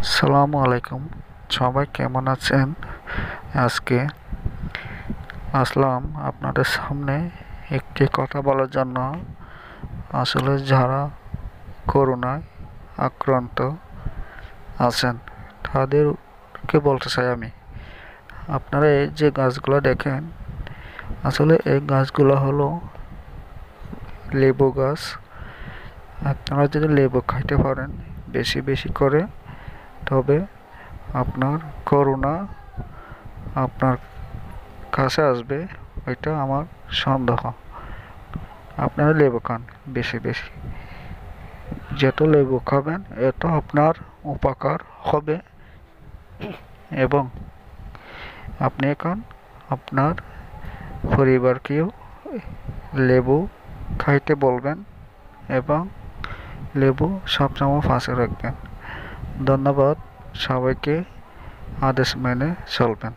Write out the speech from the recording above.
আসসালামু আলাইকুম। সবাই কেমন আছেন? আজকে আসলাম আপনাদের সামনে একটি কথা বলার জন্য। আসলে যারা করোনায় আক্রান্ত আছেন তাদেরকে বলতে চাই আমি, আপনারা এই যে গাছগুলো দেখেন, আসলে এই গাছগুলো হলো লেবু গাছ। আপনারা যদি লেবু খাইতে পারেন বেশি বেশি করে, তবে আপনার করোনা আপনার কাছে আসবে, এটা আমার সন্দেহ। আপনারা লেবু খান বেশি বেশি, যত লেবু খাবেন এত আপনার উপকার হবে। এবং আপনি এখন আপনার পরিবারকেও লেবু খাইতে বলবেন এবং লেবু সবসময় পাশে রাখবেন। ধন্যবাদ। সবাইকে আদেশ মেনে চলবেন।